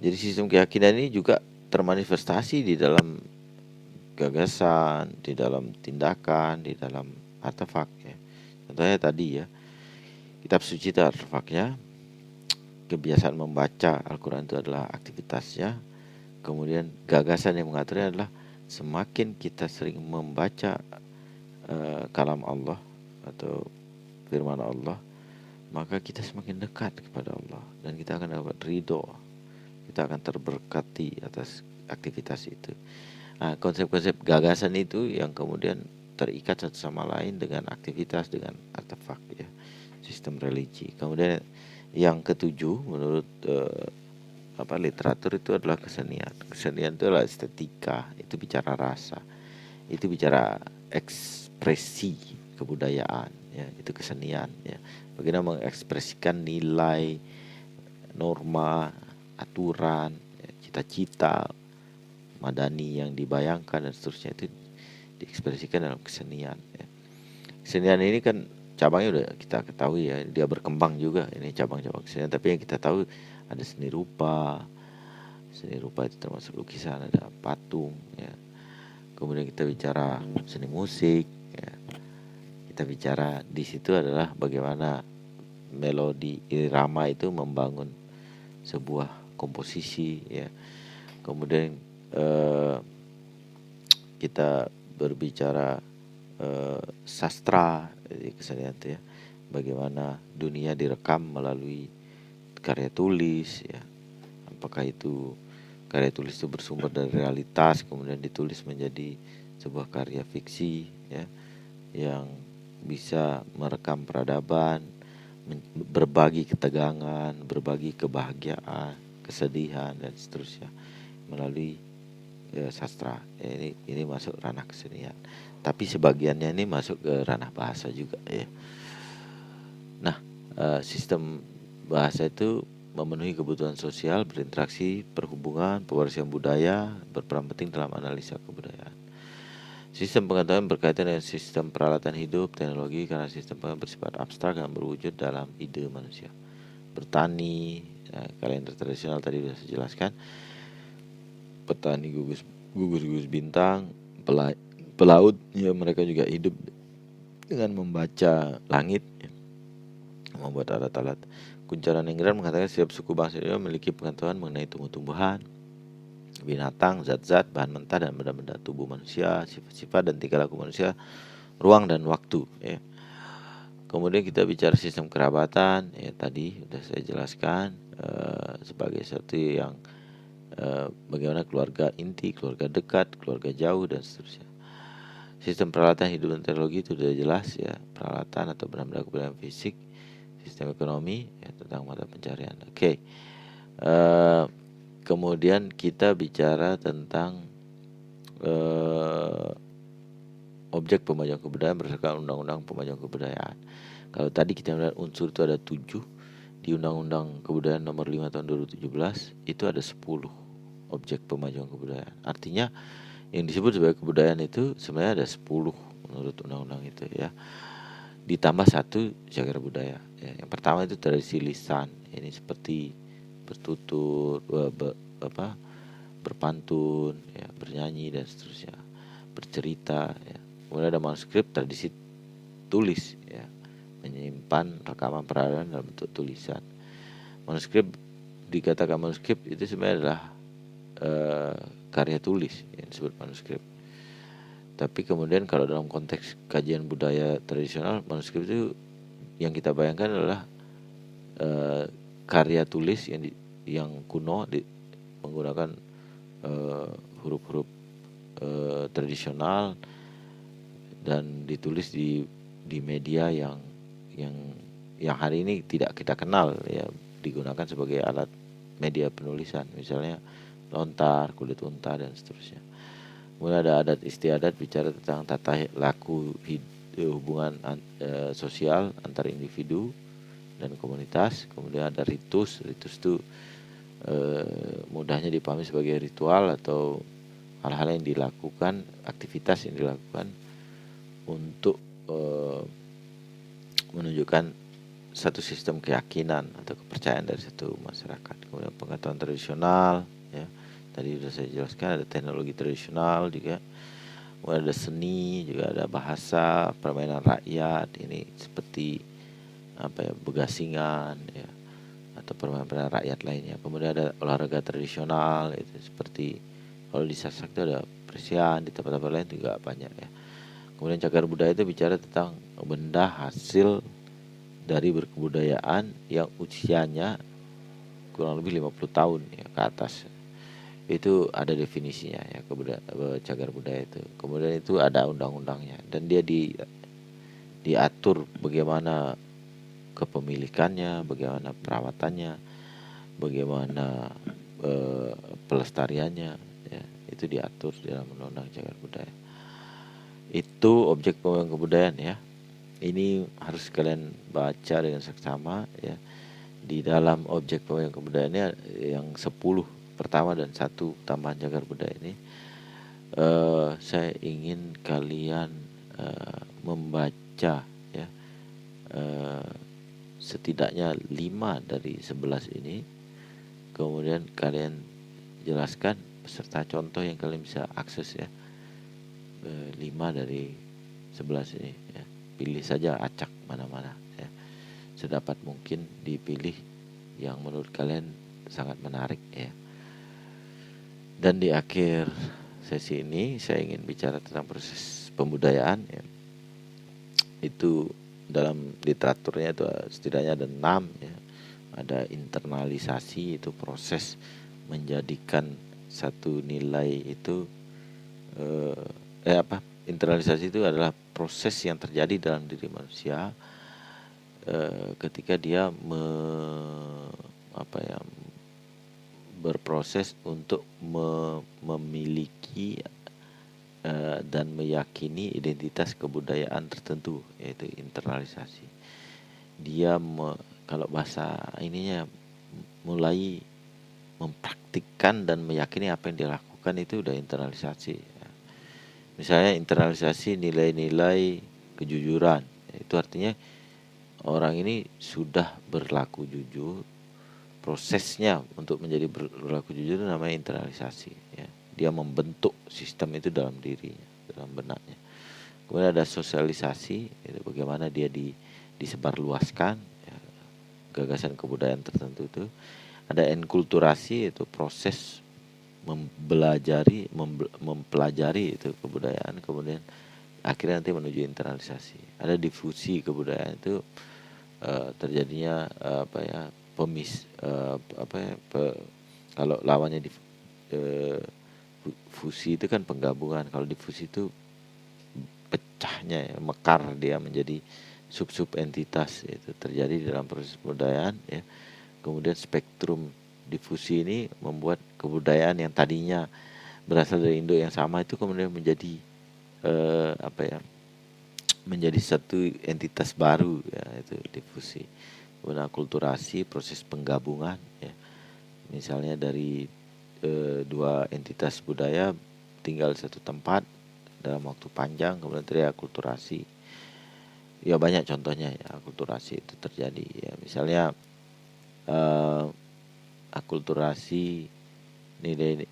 Jadi sistem keyakinan ini juga termanifestasi di dalam gagasan, di dalam tindakan, di dalam artefak ya. Contohnya tadi ya, kitab suci itu artefaknya, kebiasaan membaca Al-Quran itu adalah aktivitasnya, kemudian gagasan yang mengaturnya adalah semakin kita sering membaca kalam Allah atau firman Allah, maka kita semakin dekat kepada Allah dan kita akan dapat ridho, kita akan terberkati atas aktivitas itu. Nah, konsep-konsep gagasan itu yang kemudian terikat satu sama lain dengan aktivitas, dengan artefak ya, sistem religi. Kemudian yang ketujuh menurut literatur itu adalah kesenian. Kesenian itu adalah estetika, itu bicara rasa, itu bicara ekspresi kebudayaan ya, itu kesenian ya. Bagaimana mengekspresikan nilai, norma, aturan, ya, cita-cita madani yang dibayangkan dan seterusnya itu diekspresikan dalam kesenian ya. Kesenian ini kan cabangnya udah kita ketahui ya, dia berkembang juga ini cabang-cabang kesenian, tapi yang kita tahu ada seni rupa. Seni rupa itu termasuk lukisan, ada patung ya. Kemudian kita bicara seni musik ya. Kita bicara di situ adalah bagaimana melodi irama itu membangun sebuah komposisi ya. Kemudian kita berbicara sastra di kesenian itu ya, bagaimana dunia direkam melalui karya tulis ya. Apakah itu karya tulis itu bersumber dari realitas kemudian ditulis menjadi sebuah karya fiksi ya, yang bisa merekam peradaban, berbagi ketegangan, berbagi kebahagiaan, kesedihan dan seterusnya melalui sastra. Ini masuk ranah kesenian. Tapi sebagiannya ini masuk ke ranah bahasa juga ya. Nah, sistem bahasa itu memenuhi kebutuhan sosial, berinteraksi, perhubungan, pewarisan budaya, berperan penting dalam analisa kebudayaan. Sistem pengetahuan berkaitan dengan sistem peralatan hidup, teknologi, karena sistem pengetahuan bersifat abstrak dan berwujud dalam ide manusia. Bertani, kalender tradisional tadi sudah saya jelaskan. Petani gugus bintang, pelaut, ya mereka juga hidup dengan membaca langit, ya, membuat alat-alat. Kunchara Ningrat mengatakan setiap suku bangsa Indonesia memiliki pengetahuan mengenai tumbuh-tumbuhan, binatang, zat-zat, bahan mentah dan benda-benda tubuh manusia, sifat-sifat dan tingkah laku manusia, ruang dan waktu. Ya. Kemudian kita bicara sistem kerabatan, ya tadi sudah saya jelaskan sebagai satu yang bagaimana keluarga inti, keluarga dekat, keluarga jauh dan seterusnya. Sistem peralatan hidup dan teknologi itu sudah jelas ya, peralatan atau benda-benda kebudayaan fisik, sistem ekonomi ya, tentang mata pencarian. Oke. Kemudian kita bicara tentang objek pemajuan kebudayaan berdasarkan Undang-Undang Pemajuan Kebudayaan. Kalau tadi kita melihat unsur itu ada 7, di Undang-Undang Kebudayaan Nomor 5 Tahun 2017 itu ada 10 objek pemajuan kebudayaan. Artinya yang disebut sebagai kebudayaan itu sebenarnya ada 10 menurut undang-undang itu ya. Ditambah 1 cagar budaya. Ya. Yang pertama itu tradisi lisan. Ini seperti bertutur, berpantun, ya, bernyanyi dan seterusnya, bercerita. Ya. Kemudian ada manuskrip, tradisi tulis, ya, menyimpan rekaman peradaban dalam bentuk tulisan. Manuskrip dikatakan manuskrip itu sebenarnya adalah karya tulis yang disebut manuskrip. Tapi kemudian kalau dalam konteks kajian budaya tradisional, manuskrip itu yang kita bayangkan adalah karya tulis yang kuno menggunakan huruf-huruf tradisional dan ditulis di media yang hari ini tidak kita kenal ya, digunakan sebagai alat media penulisan, misalnya lontar, kulit unta dan seterusnya. Kemudian ada adat istiadat bicara tentang tata laku hubungan sosial antar individu dan komunitas. Kemudian ada ritus itu mudahnya dipahami sebagai ritual atau hal-hal yang dilakukan, aktivitas yang dilakukan untuk menunjukkan satu sistem keyakinan atau kepercayaan dari satu masyarakat. Kemudian pengetahuan tradisional, ya tadi sudah saya jelaskan, ada teknologi tradisional juga, kemudian ada seni, juga ada bahasa, permainan rakyat ini seperti begasingan, ya, atau permainan rakyat lainnya. Kemudian ada olahraga tradisional, itu seperti kalau di Sasak itu ada persian, di tempat-tempat lain juga banyak, ya. Kemudian cagar budaya itu bicara tentang benda hasil dari berkebudayaan yang usianya kurang lebih 50 tahun, ya, ke atas. Itu ada definisinya, ya, cagar budaya itu. Kemudian itu ada undang-undangnya, dan dia diatur bagaimana kepemilikannya, bagaimana perawatannya, bagaimana pelestariannya, ya, itu diatur dalam undang-undang cagar budaya. Itu objek pembangunan kebudayaan, ya. Ini harus kalian baca dengan seksama, ya. Di dalam objek pembangunan kebudayaan ini yang 10 pertama dan 1 tambahan cagar budaya ini, saya ingin kalian membaca, ya, setidaknya 5 dari 11 ini. Kemudian kalian jelaskan beserta contoh yang kalian bisa akses, ya, 5 dari 11 ini, ya. Pilih saja, acak mana-mana, ya. Sedapat mungkin dipilih yang menurut kalian sangat menarik, ya. Dan di akhir sesi ini saya ingin bicara tentang proses pembudayaan, ya. Itu dalam literaturnya itu setidaknya ada 6, ya. Ada internalisasi, itu proses menjadikan satu nilai itu internalisasi itu adalah proses yang terjadi dalam diri manusia ketika dia berproses untuk memiliki dan meyakini identitas kebudayaan tertentu, yaitu internalisasi. Dia kalau bahasa ininya mulai mempraktikkan dan meyakini apa yang dia lakukan, itu udah internalisasi, ya. Misalnya internalisasi nilai-nilai kejujuran, itu artinya orang ini sudah berlaku jujur. Prosesnya untuk menjadi berlaku jujur namanya internalisasi, ya. Dia membentuk sistem itu dalam dirinya, dalam benaknya. Kemudian ada sosialisasi, itu bagaimana dia disebarluaskan, ya, gagasan kebudayaan tertentu itu. Ada enkulturasi, itu proses mempelajari itu kebudayaan, kemudian akhirnya nanti menuju internalisasi. Ada difusi kebudayaan, itu terjadinya kalau lawannya fusi itu kan penggabungan, kalau difusi itu pecahnya, ya, mekar dia menjadi sub-sub entitas, itu terjadi dalam proses kebudayaan, ya. Kemudian spektrum difusi ini membuat kebudayaan yang tadinya berasal dari induk yang sama itu kemudian menjadi menjadi satu entitas baru, ya, itu difusi. Kemudian akulturasi, proses penggabungan, ya. Misalnya dari 2 entitas budaya tinggal satu tempat dalam waktu panjang, kemudian terjadi akulturasi. Ya banyak contohnya, ya, akulturasi itu terjadi, ya. Misalnya akulturasi nilai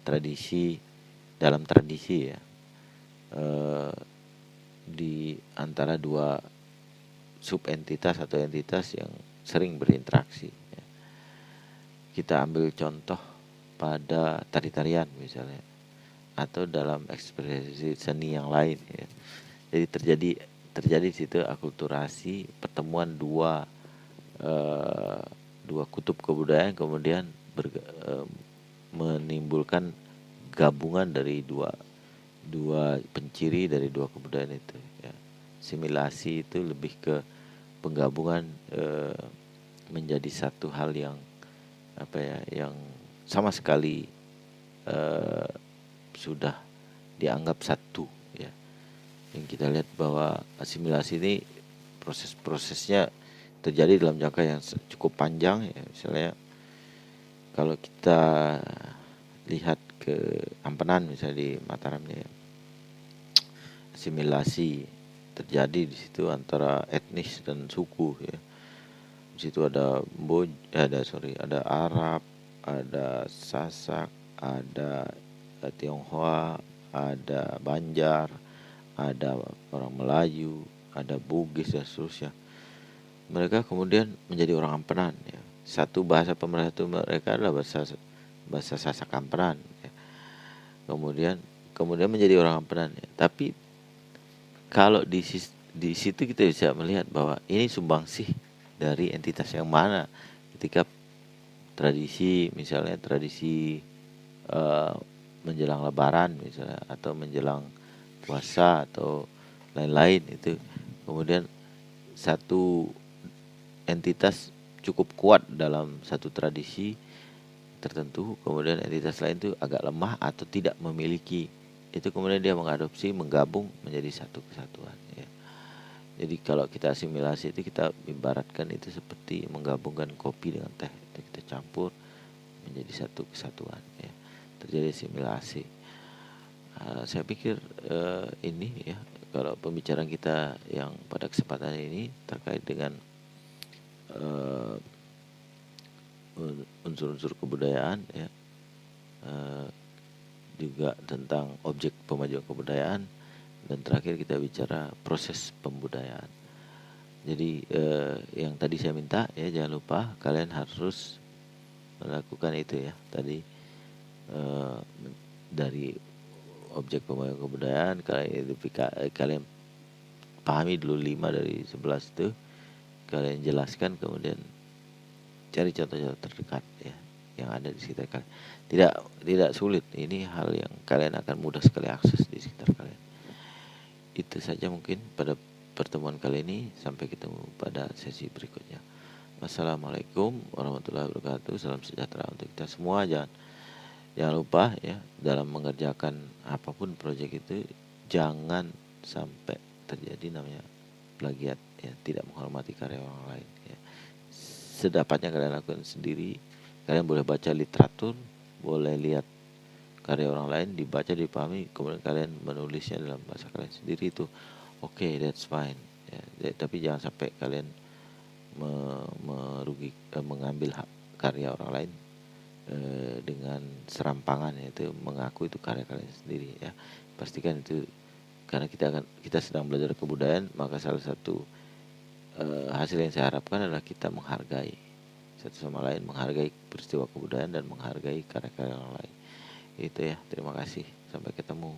tradisi, dalam tradisi, ya, di antara 2 subentitas atau entitas yang sering berinteraksi, ya. Kita ambil contoh pada tari-tarian misalnya, atau dalam ekspresi seni yang lain, ya. Jadi terjadi di situ akulturasi, pertemuan dua kutub kebudayaan, kemudian menimbulkan gabungan dari dua penciri dari 2 kebudayaan itu, ya. Similasi itu lebih ke penggabungan menjadi satu hal yang yang sama sekali sudah dianggap satu, ya. Yang kita lihat bahwa asimilasi ini prosesnya terjadi dalam jangka yang cukup panjang, ya. Misalnya kalau kita lihat ke Ampenan misalnya di Mataram, ya, asimilasi terjadi di situ antara etnis dan suku, ya. Di situ ada Arab, ada Sasak, ada Tionghoa, ada Banjar, ada orang Melayu, ada Bugis dan seterusnya. Mereka kemudian menjadi orang Ampenan ya. Satu bahasa pemersatu mereka adalah bahasa Sasak Ampenan ya. Kemudian menjadi orang Ampenan ya. Tapi kalau di situ kita bisa melihat bahwa ini sumbangsih dari entitas yang mana ketika misalnya tradisi menjelang Lebaran misalnya, atau menjelang puasa atau lain-lain, itu kemudian satu entitas cukup kuat dalam satu tradisi tertentu, kemudian entitas lain itu agak lemah atau tidak memiliki, itu kemudian dia menggabung menjadi satu kesatuan ya. Jadi kalau kita asimilasi itu, kita ibaratkan itu seperti menggabungkan kopi dengan teh, itu kita campur menjadi satu kesatuan ya, terjadi asimilasi. Saya pikir ini ya, kalau pembicaraan kita yang pada kesempatan ini terkait dengan unsur-unsur kebudayaan ya, juga tentang objek pemajuan kebudayaan, dan terakhir kita bicara proses pembudayaan. Jadi yang tadi saya minta ya, jangan lupa kalian harus melakukan itu ya tadi, dari objek pemajuan kebudayaan kalian pahami dulu 5 dari 11 itu, kalian jelaskan, kemudian cari contoh-contoh terdekat ya yang ada di sekitar kalian. Tidak sulit, ini hal yang kalian akan mudah sekali akses di sekitar kalian. Itu saja mungkin pada pertemuan kali ini, sampai ketemu pada sesi berikutnya. Wassalamualaikum warahmatullahi wabarakatuh. Salam sejahtera untuk kita semua. Jangan lupa ya, dalam mengerjakan apapun proyek itu, jangan sampai terjadi namanya plagiat ya, tidak menghormati karya orang lain ya. Sedapatnya kalian lakukan sendiri. Kalian boleh baca literatur, boleh lihat karya orang lain, dibaca, dipahami, kemudian kalian menulisnya dalam bahasa kalian sendiri, itu okay, that's fine ya. Tapi jangan sampai kalian mengambil hak karya orang lain dengan serampangan, yaitu mengaku itu karya kalian sendiri ya. Pastikan itu, karena kita sedang belajar kebudayaan, maka salah satu hasil yang saya harapkan adalah kita menghargai satu sama lain, menghargai peristiwa kebudayaan dan menghargai karya-karya orang lain. Itu ya, terima kasih, sampai ketemu.